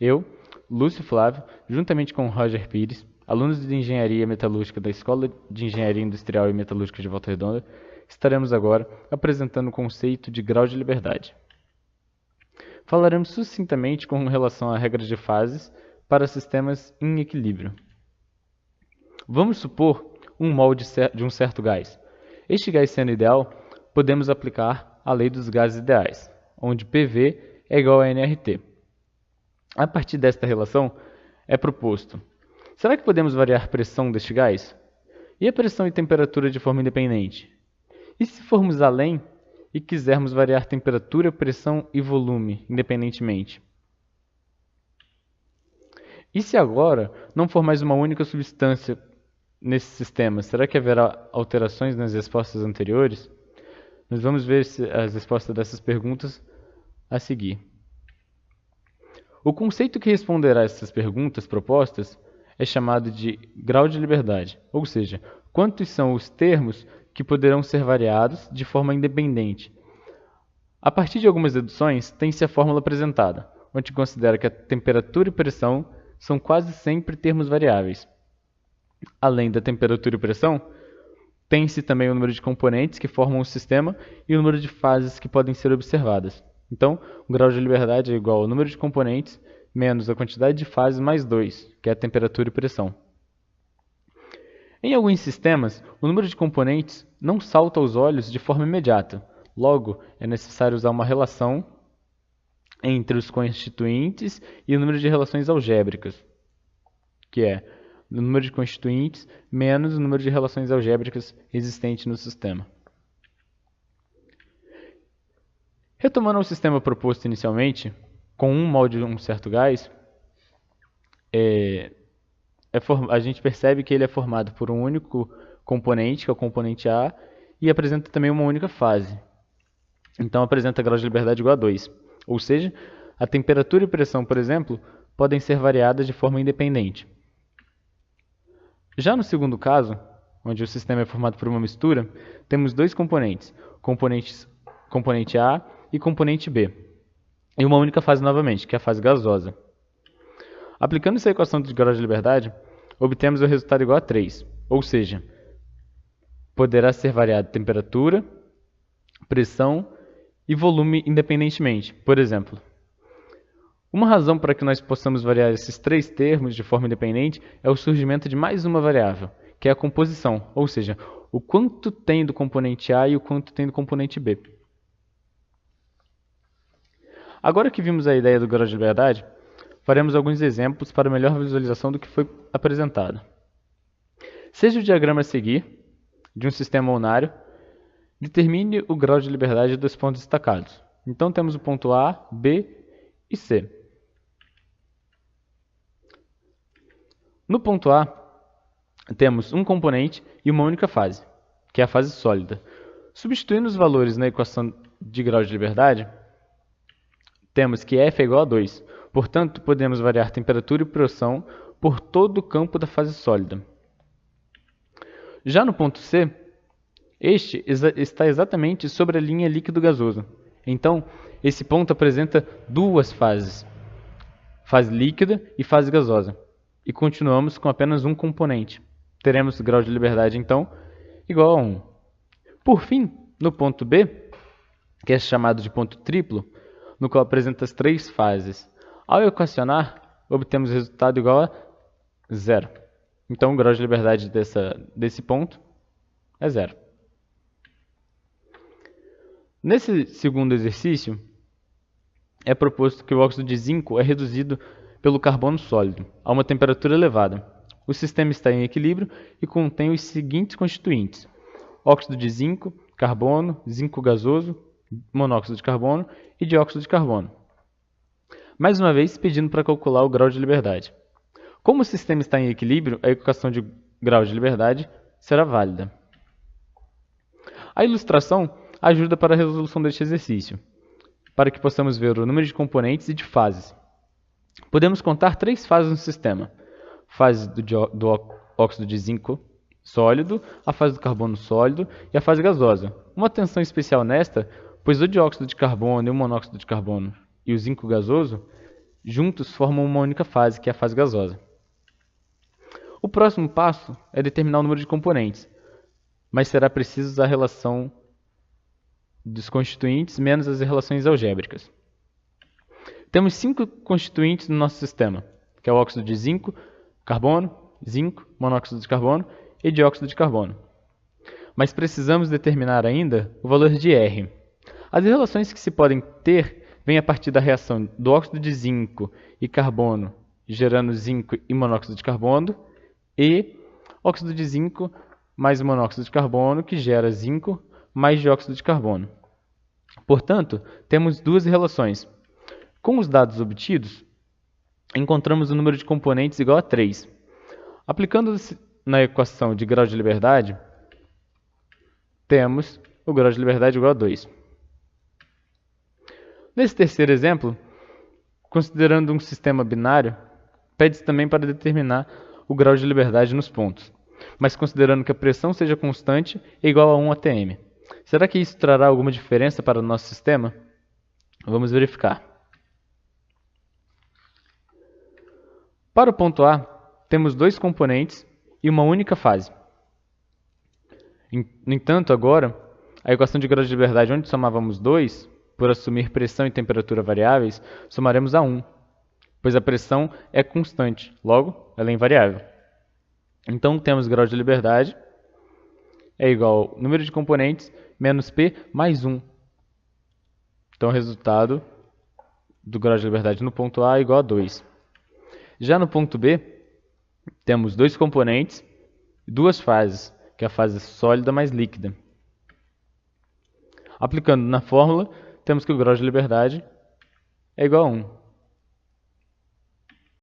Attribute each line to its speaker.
Speaker 1: Eu, Lúcio Flávio, juntamente com Roger Pires, alunos de Engenharia Metalúrgica da Escola de Engenharia Industrial e Metalúrgica de Volta Redonda, estaremos agora apresentando o conceito de grau de liberdade. Falaremos sucintamente com relação à regra de fases para sistemas em equilíbrio. Vamos supor um molde de um certo gás. Este gás sendo ideal, podemos aplicar a lei dos gases ideais, onde PV é igual a nRT. A partir desta relação, é proposto: será que podemos variar a pressão deste gás? E a pressão e temperatura de forma independente? E se formos além e quisermos variar temperatura, pressão e volume independentemente? E se agora não for mais uma única substância nesse sistema, será que haverá alterações nas respostas anteriores? Nós vamos ver as respostas dessas perguntas a seguir. O conceito que responderá a essas perguntas propostas é chamado de grau de liberdade, ou seja, quantos são os termos que poderão ser variados de forma independente. A partir de algumas deduções, tem-se a fórmula apresentada, onde considera que a temperatura e pressão são quase sempre termos variáveis. Além da temperatura e pressão, tem-se também o número de componentes que formam o sistema e o número de fases que podem ser observadas. Então, o grau de liberdade é igual ao número de componentes menos a quantidade de fases mais 2, que é a temperatura e pressão. Em alguns sistemas, o número de componentes não salta aos olhos de forma imediata. Logo, é necessário usar uma relação entre os constituintes e o número de relações algébricas, que é o número de constituintes menos o número de relações algébricas existente no sistema. Retomando ao sistema proposto inicialmente, com um molde de um certo gás, a gente percebe que ele é formado por um único componente, que é o componente A, e apresenta também uma única fase. Então apresenta grau de liberdade igual a 2. Ou seja, a temperatura e pressão, por exemplo, podem ser variadas de forma independente. Já no segundo caso, onde o sistema é formado por uma mistura, temos dois componentes, componente A e componente B, e uma única fase novamente, que é a fase gasosa. Aplicando essa equação de grau de liberdade, obtemos o resultado igual a 3, ou seja, poderá ser variada temperatura, pressão e volume independentemente. Por exemplo, uma razão para que nós possamos variar esses três termos de forma independente é o surgimento de mais uma variável, que é a composição, ou seja, o quanto tem do componente A e o quanto tem do componente B. Agora que vimos a ideia do grau de liberdade, faremos alguns exemplos para melhor visualização do que foi apresentado. Seja o diagrama a seguir, de um sistema unário, determine o grau de liberdade dos pontos destacados. Então temos o ponto A, B e C. No ponto A, temos um componente e uma única fase, que é a fase sólida. Substituindo os valores na equação de grau de liberdade, temos que F é igual a 2. Portanto, podemos variar temperatura e pressão por todo o campo da fase sólida. Já no ponto C, este está exatamente sobre a linha líquido-gasoso. Então, esse ponto apresenta duas fases, fase líquida e fase gasosa. E continuamos com apenas um componente. Teremos o grau de liberdade, então, igual a 1. Por fim, no ponto B, que é chamado de ponto triplo, no qual apresenta as três fases. Ao equacionar, obtemos o resultado igual a 0. Então, o grau de liberdade desse ponto é 0. Nesse segundo exercício, é proposto que o óxido de zinco é reduzido pelo carbono sólido a uma temperatura elevada. O sistema está em equilíbrio e contém os seguintes constituintes: óxido de zinco gasoso, monóxido de carbono e dióxido de carbono. Mais uma vez, pedindo para calcular o grau de liberdade. Como o sistema está em equilíbrio, a equação de grau de liberdade será válida. A ilustração ajuda para a resolução deste exercício, para que possamos ver o número de componentes e de fases. Podemos contar três fases no sistema: fase do óxido de zinco sólido, a fase do carbono sólido e a fase gasosa. Uma atenção especial nesta, pois o dióxido de carbono e o monóxido de carbono e o zinco gasoso juntos formam uma única fase, que é a fase gasosa. O próximo passo é determinar o número de componentes, mas será preciso usar a relação dos constituintes menos as relações algébricas. Temos 5 constituintes no nosso sistema, que é o óxido de zinco, carbono, zinco, monóxido de carbono e dióxido de carbono. Mas precisamos determinar ainda o valor de R. As relações que se podem ter vêm a partir da reação do óxido de zinco e carbono, gerando zinco e monóxido de carbono, e óxido de zinco mais monóxido de carbono, que gera zinco mais dióxido de carbono. Portanto, temos duas relações. Com os dados obtidos, encontramos o número de componentes igual a 3. Aplicando na equação de grau de liberdade, temos o grau de liberdade igual a 2. Nesse terceiro exemplo, considerando um sistema binário, pede-se também para determinar o grau de liberdade nos pontos, mas considerando que a pressão seja constante e igual a 1 atm. Será que isso trará alguma diferença para o nosso sistema? Vamos verificar. Para o ponto A, temos 2 componentes e uma única fase. No entanto, agora, a equação de grau de liberdade onde somávamos 2, por assumir pressão e temperatura variáveis, somaremos a 1, pois a pressão é constante, logo, ela é invariável. Então, temos grau de liberdade é igual ao número de componentes menos P mais 1. Então, o resultado do grau de liberdade no ponto A é igual a 2. Já no ponto B, temos 2 componentes e 2 fases, que é a fase sólida mais líquida. Aplicando na fórmula, temos que o grau de liberdade é igual a 1.